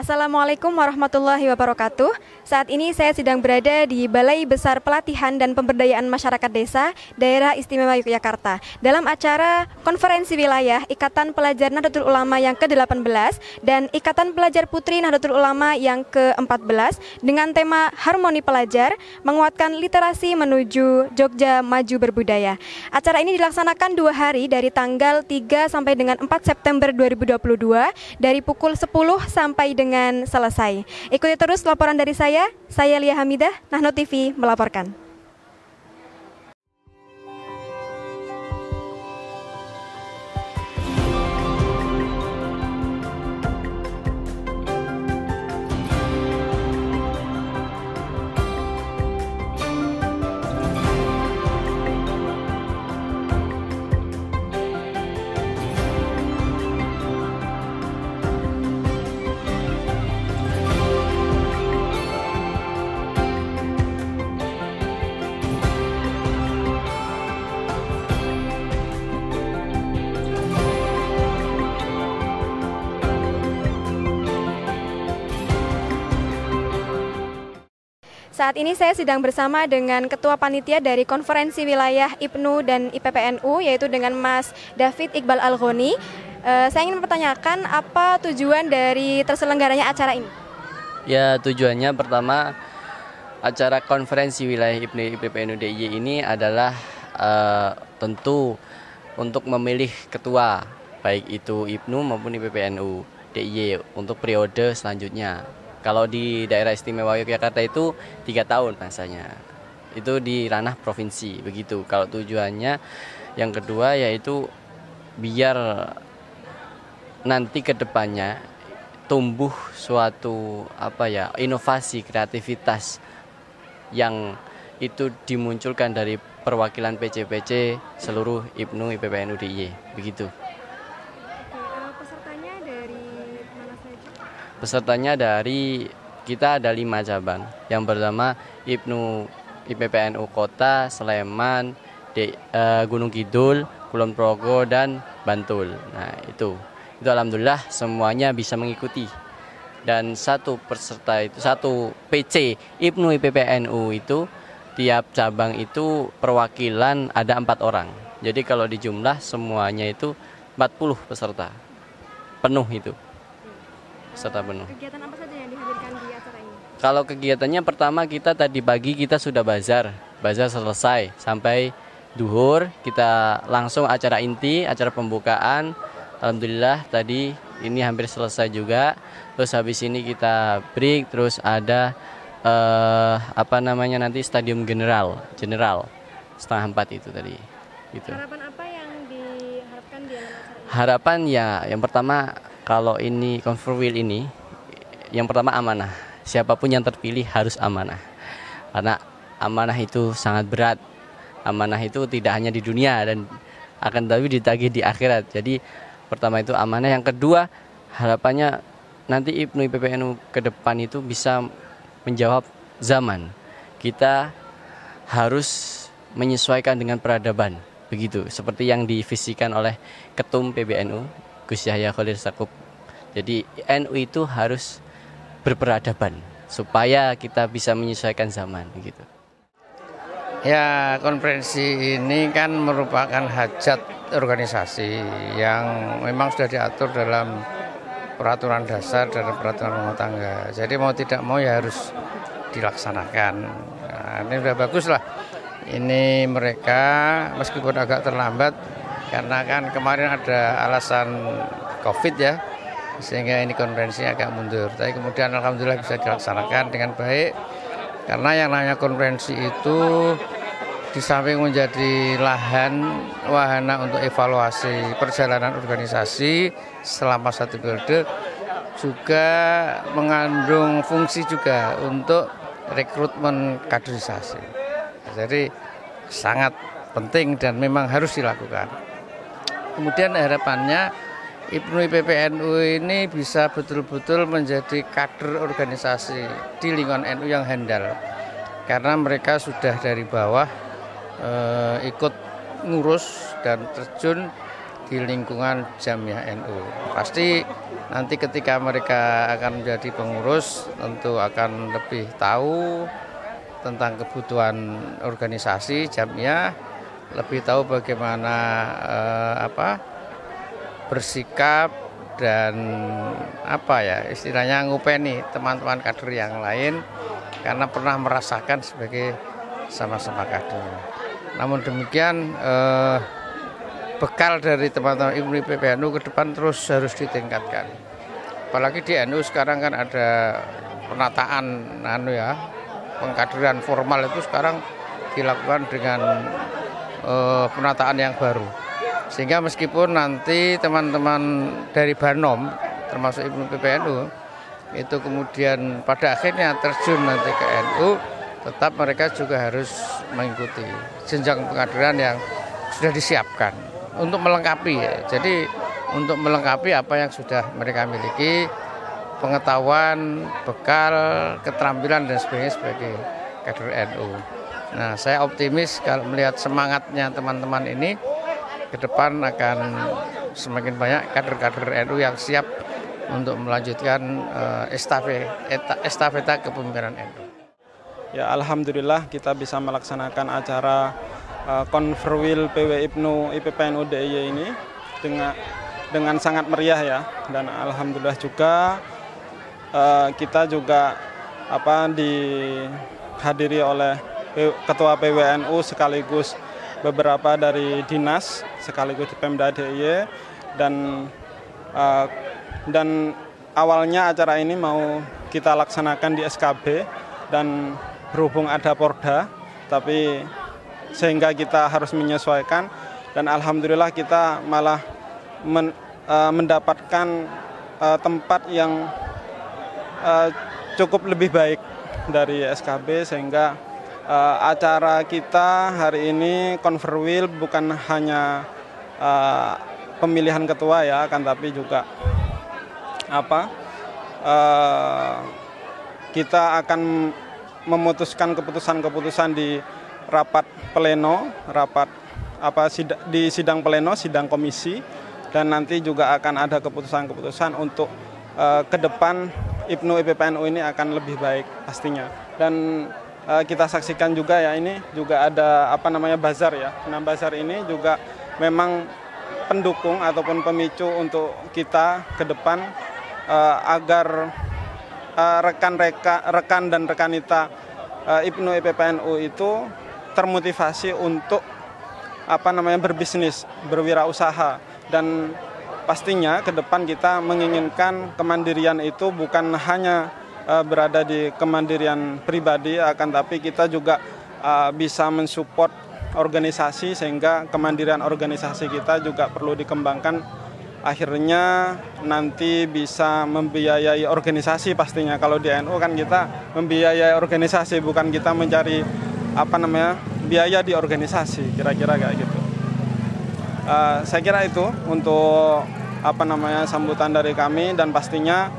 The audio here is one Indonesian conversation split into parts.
Assalamualaikum warahmatullahi wabarakatuh. Saat ini saya sedang berada di Balai Besar Pelatihan dan Pemberdayaan Masyarakat Desa, Daerah Istimewa Yogyakarta, dalam acara Konferensi Wilayah Ikatan Pelajar Nahdlatul Ulama yang ke-18 dan Ikatan Pelajar Putri Nahdlatul Ulama yang ke-14 dengan tema Harmoni Pelajar, Menguatkan Literasi Menuju Jogja Maju Berbudaya. Acara ini dilaksanakan 2 hari dari tanggal 3 sampai dengan 4 September 2022 dari pukul 10 sampai dengan selesai. Ikuti terus laporan dari saya Lia Hamidah, Nahno TV melaporkan. Saat ini saya sedang bersama dengan Ketua Panitia dari Konferensi Wilayah IPNU dan IPPNU, yaitu dengan Mas David Iqbal Al-Ghoni. Saya ingin mempertanyakan apa tujuan dari terselenggaranya acara ini? Ya, tujuannya pertama, acara Konferensi Wilayah IPNU IPPNU DIY ini adalah tentu untuk memilih ketua, baik itu IPNU maupun IPPNU DIY untuk periode selanjutnya. Kalau di daerah istimewa Yogyakarta itu 3 tahun masanya. Itu di ranah provinsi begitu. Kalau tujuannya yang kedua yaitu biar nanti ke depannya tumbuh suatu inovasi kreativitas yang itu dimunculkan dari perwakilan PC-PC seluruh IPNU IPPNU DIY begitu. Pesertanya dari kita ada 5 cabang. Yang pertama IPNU IPPNU Kota, Sleman, Gunung Kidul, Kulon Progo dan Bantul. Nah, itu alhamdulillah semuanya bisa mengikuti. Dan satu PC IPNU IPPNU itu tiap cabang itu perwakilan ada 4 orang. Jadi kalau dijumlah semuanya itu 40 peserta. Penuh itu. Peserta penuh. Kegiatan apa saja yang dihadirkan di acara ini? Kalau kegiatannya pertama kita tadi pagi kita sudah bazar selesai sampai duhur, kita langsung acara inti, acara pembukaan. Alhamdulillah tadi ini hampir selesai juga. Terus habis ini kita break, terus ada nanti Stadium General 3:30 itu tadi. Gitu. Harapan apa yang diharapkan di dalam acara ini? Harapan ya yang pertama, kalau ini Konferwil ini, yang pertama amanah. Siapapun yang terpilih harus amanah. Karena amanah itu sangat berat. Amanah itu tidak hanya di dunia dan akan tapi ditagih di akhirat. Jadi pertama itu amanah. Yang kedua, harapannya nanti IPNU IPPNU ke depan itu bisa menjawab zaman. Kita harus menyesuaikan dengan peradaban. Begitu, seperti yang divisikan oleh Ketum PBNU Gus Yahya Khalil Stakuf. Jadi NU itu harus berperadaban supaya kita bisa menyesuaikan zaman gitu. Ya, konferensi ini kan merupakan hajat organisasi yang memang sudah diatur dalam peraturan dasar dan peraturan rumah tangga. Jadi mau tidak mau ya harus dilaksanakan. Nah, ini sudah bagus lah. Ini mereka meskipun agak terlambat karena kan kemarin ada alasan COVID ya, sehingga ini konferensi agak mundur. Tapi kemudian alhamdulillah bisa dilaksanakan dengan baik. Karena yang namanya konferensi itu di samping menjadi wahana untuk evaluasi perjalanan organisasi selama 1 periode, juga mengandung fungsi juga untuk rekrutmen kaderisasi. Jadi sangat penting dan memang harus dilakukan. Kemudian harapannya IPNU IPPNU ini bisa betul-betul menjadi kader organisasi di lingkungan NU yang handal. Karena mereka sudah dari bawah ikut ngurus dan terjun di lingkungan Jamiah NU. Pasti nanti ketika mereka akan menjadi pengurus tentu akan lebih tahu tentang kebutuhan organisasi Jamiah, lebih tahu bagaimana bersikap dan istilahnya ngupeni teman-teman kader yang lain karena pernah merasakan sebagai sama-sama kader. Namun demikian bekal dari teman-teman IPNU IPPNU ke depan terus harus ditingkatkan. Apalagi di NU sekarang kan ada penataan pengkaderan formal itu sekarang dilakukan dengan penataan yang baru. Sehingga meskipun nanti teman-teman dari Banom termasuk IPNU IPPNU itu kemudian pada akhirnya terjun nanti ke NU, tetap mereka juga harus mengikuti jenjang pengkaderan yang sudah disiapkan untuk melengkapi ya. Jadi untuk melengkapi apa yang sudah mereka miliki, pengetahuan, bekal, keterampilan dan sebagainya sebagai kader NU. Nah, saya optimis kalau melihat semangatnya teman-teman ini ke depan akan semakin banyak kader-kader NU yang siap untuk melanjutkan estafeta kepemimpinan NU. Ya, alhamdulillah kita bisa melaksanakan acara Konferwil PW IPNU IPPNU DIY ini dengan sangat meriah ya, dan alhamdulillah juga kita juga dihadiri oleh Ketua PWNU sekaligus beberapa dari dinas sekaligus di Pemda DIY, dan awalnya acara ini mau kita laksanakan di SKB dan berhubung ada Porda, tapi sehingga kita harus menyesuaikan, dan alhamdulillah kita malah mendapatkan tempat yang cukup lebih baik dari SKB, sehingga acara kita hari ini Konferwil bukan hanya pemilihan ketua ya, akan tapi juga kita akan memutuskan keputusan-keputusan di rapat pleno, di sidang pleno, sidang komisi, dan nanti juga akan ada keputusan-keputusan untuk ke depan IPNU IPPNU ini akan lebih baik pastinya. Dan kita saksikan juga ya, ini juga ada bazar ya. Nah, bazar ini juga memang pendukung ataupun pemicu untuk kita ke depan agar rekan dan rekanita IPNU IPPNU itu termotivasi untuk berbisnis, berwirausaha, dan pastinya ke depan kita menginginkan kemandirian itu bukan hanya berada di kemandirian pribadi, akan tapi kita juga bisa mensupport organisasi, sehingga kemandirian organisasi kita juga perlu dikembangkan, akhirnya nanti bisa membiayai organisasi. Pastinya kalau di NU kan kita membiayai organisasi, bukan kita mencari biaya di organisasi, kira-kira kayak gitu. Saya kira itu untuk sambutan dari kami, dan pastinya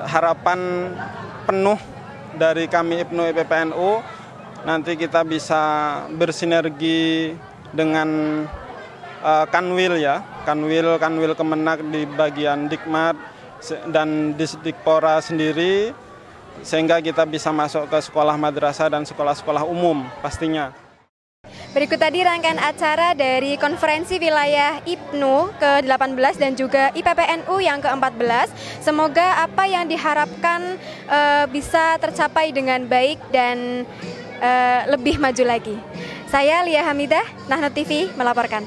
harapan penuh dari kami IPNU IPPNU nanti kita bisa bersinergi dengan Kanwil ya, Kanwil Kemenak di bagian Dikmat dan Disdikpora sendiri, sehingga kita bisa masuk ke sekolah madrasah dan sekolah-sekolah umum pastinya. Berikut tadi rangkaian acara dari konferensi wilayah IPNU ke-18 dan juga IPPNU yang ke-14. Semoga apa yang diharapkan bisa tercapai dengan baik dan lebih maju lagi. Saya Lia Hamidah, Nahnut TV melaporkan.